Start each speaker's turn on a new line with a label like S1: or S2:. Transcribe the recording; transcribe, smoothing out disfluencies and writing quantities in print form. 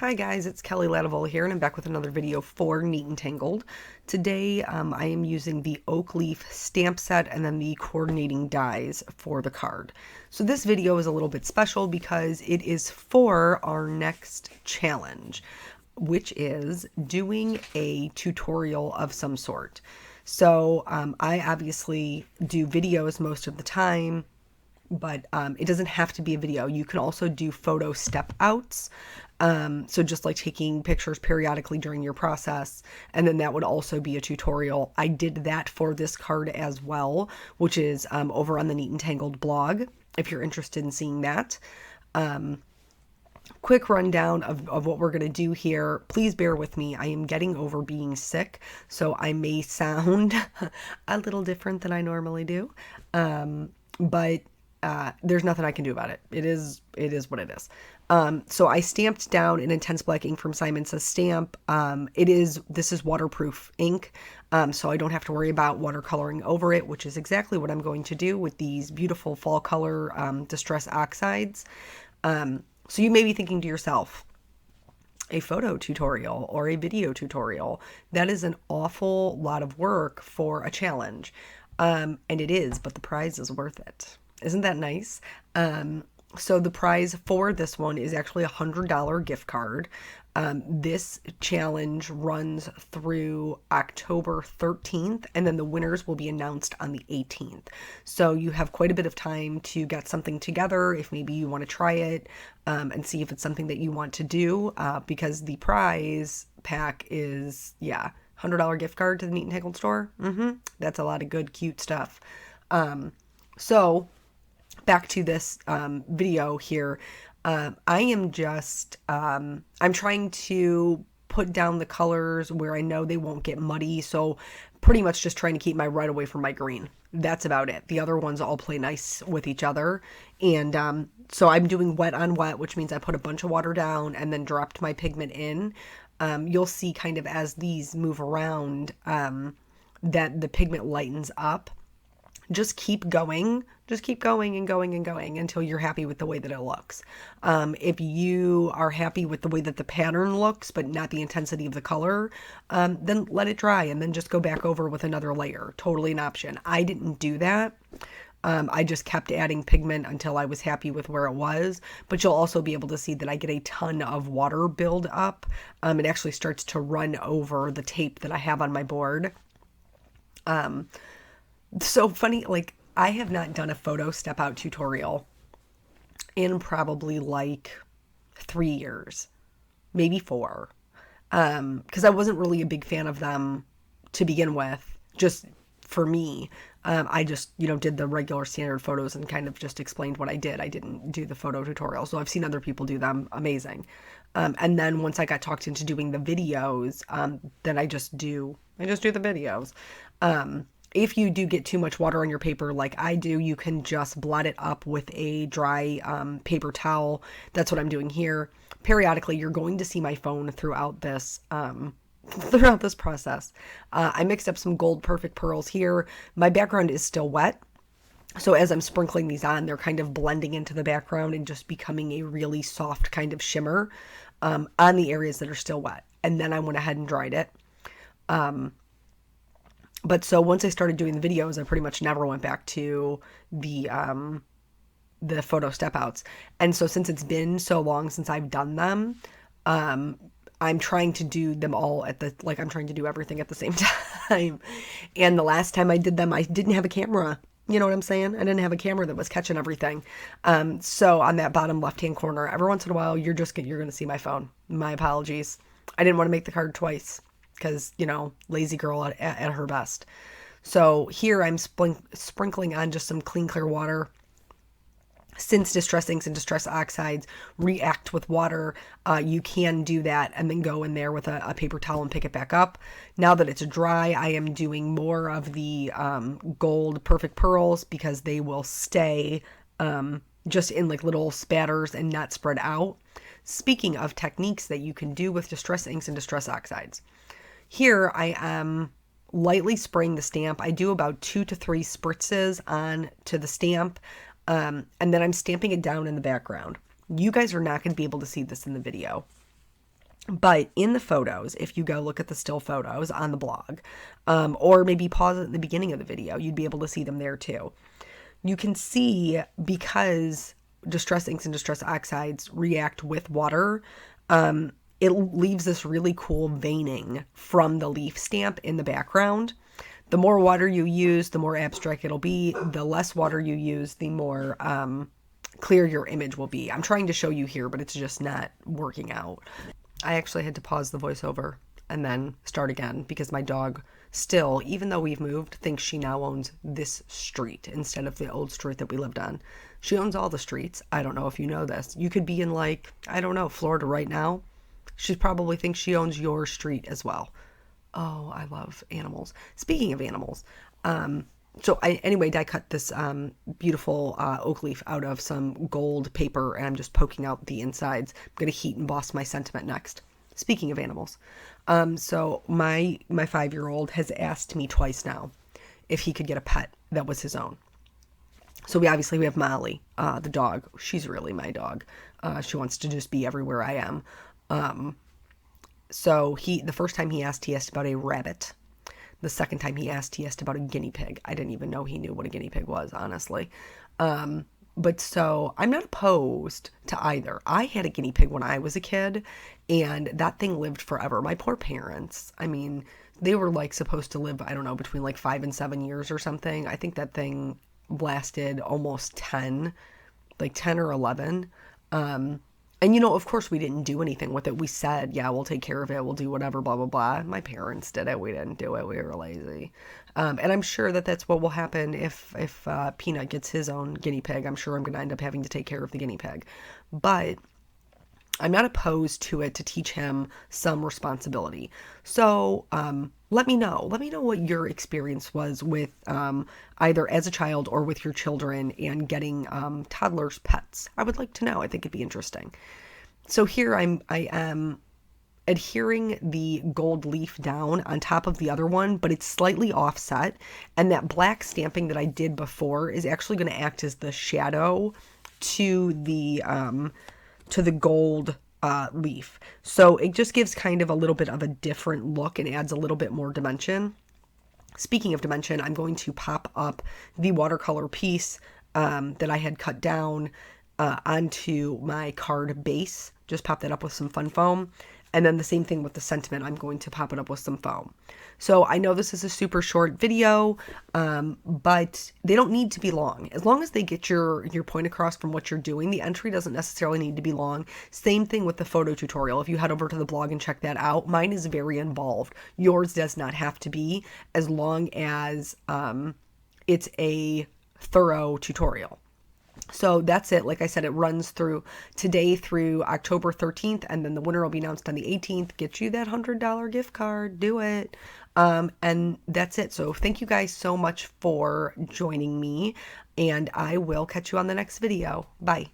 S1: Hi guys, it's Kelly Lattivola here, and I'm back with another video for Neat and Tangled. Today I am using the oak leaf stamp set and then the coordinating dies for the card. So this video is a little bit special because it is for our next challenge, which is doing a tutorial of some sort. So I obviously do videos most of the time, but it doesn't have to be a video. You can also do photo step outs. So just like taking pictures periodically during your process, and then that would also be a tutorial. I did that for this card as well, which is over on the Neat and Tangled blog, if you're interested in seeing that. Quick rundown of what we're going to do here. Please bear with me. I am getting over being sick, so I may sound a little different than I normally do. But there's nothing I can do about it. It is what it is. So I stamped down an intense black ink from Simon Says Stamp. This is waterproof ink, so I don't have to worry about watercoloring over it, which is exactly what I'm going to do with these beautiful fall color Distress Oxides. So you may be thinking to yourself, a photo tutorial or a video tutorial, that is an awful lot of work for a challenge. And it is, but the prize is worth it. Isn't that nice? So the prize for this one is actually a $100 gift card. This challenge runs through October 13th, and then the winners will be announced on the 18th. So you have quite a bit of time to get something together if maybe you want to try it, and see if it's something that you want to do, because the prize pack is, $100 gift card to the Neat and Tangled store. That's a lot of good, cute stuff. So back to this video here. I am just, I'm trying to put down the colors where I know they won't get muddy. So pretty much just trying to keep my red away from my green. That's about it. The other ones all play nice with each other. And so I'm doing wet on wet, which means I put a bunch of water down and then dropped my pigment in. You'll see kind of as these move around that the pigment lightens up. Just keep going and going and going until you're happy with the way that it looks. If you are happy with the way that the pattern looks, but not the intensity of the color, then let it dry and then just go back over with another layer. Totally an option. I didn't do that. I just kept adding pigment until I was happy with where it was, but you'll also be able to see that I get a ton of water build up. It actually starts to run over the tape that I have on my board. So funny, like I have not done a photo step out tutorial in probably like 3 years, maybe 4. Because I wasn't really a big fan of them to begin with, just for me. I just, did the regular standard photos and kind of just explained what I did. I didn't do the photo tutorial. So I've seen other people do them. Amazing. And then once I got talked into doing the videos, then I just do the videos. If you do get too much water on your paper like I do, you can just blot it up with a dry paper towel. That's what I'm doing here. Periodically, you're going to see my phone throughout this process. I mixed up some gold perfect pearls here. My background is still wet. So as I'm sprinkling these on, they're kind of blending into the background and just becoming a really soft kind of shimmer on the areas that are still wet. And then I went ahead and dried it. But so once I started doing the videos, I pretty much never went back to the photo step outs. And so since it's been so long since I've done them, I'm trying to do them all I'm trying to do everything at the same time. And the last time I did them, I didn't have a camera. You know what I'm saying? I didn't have a camera that was catching everything. So on that bottom left-hand corner, every once in a while, you're going to see my phone. My apologies. I didn't want to make the card twice. Because, lazy girl at her best. So here I'm sprinkling on just some clean, clear water. Since Distress Inks and Distress Oxides react with water, you can do that and then go in there with a paper towel and pick it back up. Now that it's dry, I am doing more of the gold perfect pearls because they will stay just in like little spatters and not spread out. Speaking of techniques that you can do with Distress Inks and Distress Oxides. Here I am lightly spraying the stamp. I do about 2 to 3 spritzes on to the stamp, and then I'm stamping it down in the background. You guys are not going to be able to see this in the video. But in the photos, if you go look at the still photos on the blog, or maybe pause it at the beginning of the video, you'd be able to see them there too. You can see, because Distress inks and Distress Oxides react with water, it leaves this really cool veining from the leaf stamp in the background. The more water you use, the more abstract it'll be. The less water you use, the more clear your image will be. I'm trying to show you here, but it's just not working out. I actually had to pause the voiceover and then start again because my dog still, even though we've moved, thinks she now owns this street instead of the old street that we lived on. She owns all the streets. I don't know if you know this. You could be in, like, I don't know, Florida right now. She probably thinks she owns your street as well. Oh, I love animals. Speaking of animals, so I die cut this beautiful oak leaf out of some gold paper, and I'm just poking out the insides. I'm going to heat emboss my sentiment next. Speaking of animals, so my 5-year-old has asked me twice now if he could get a pet that was his own. So we have Molly, the dog. She's really my dog. She wants to just be everywhere I am. So the first time he asked about a rabbit. The second time he asked about a guinea pig. I didn't even know he knew what a guinea pig was, honestly. But so I'm not opposed to either. I had a guinea pig when I was a kid, and that thing lived forever. My poor parents, I mean, they were like supposed to live, I don't know, between like 5 and 7 years or something. I think that thing lasted almost 10, like 10 or 11. And, you know, of course we didn't do anything with it. We said, yeah, we'll take care of it. We'll do whatever, blah, blah, blah. My parents did it. We didn't do it. We were lazy. And I'm sure that that's what will happen if Peanut gets his own guinea pig. I'm sure I'm going to end up having to take care of the guinea pig. But I'm not opposed to it to teach him some responsibility. So let me know. Let me know what your experience was with either as a child or with your children and getting toddlers pets. I would like to know. I think it'd be interesting. So here I am adhering the gold leaf down on top of the other one, but it's slightly offset. And that black stamping that I did before is actually going to act as the shadow to the gold leaf. So it just gives kind of a little bit of a different look and adds a little bit more dimension. Speaking of dimension, I'm going to pop up the watercolor piece that I had cut down onto my card base. Just pop that up with some fun foam. And then the same thing with the sentiment. I'm going to pop it up with some foam. So I know this is a super short video, but they don't need to be long. As long as they get your point across from what you're doing, the entry doesn't necessarily need to be long. Same thing with the photo tutorial. If you head over to the blog and check that out, mine is very involved. Yours does not have to be, as long as it's a thorough tutorial. So that's it. Like I said, it runs through today through October 13th, and then the winner will be announced on the 18th. Get you that $100 gift card. Do it. And that's it. So thank you guys so much for joining me, and I will catch you on the next video. Bye.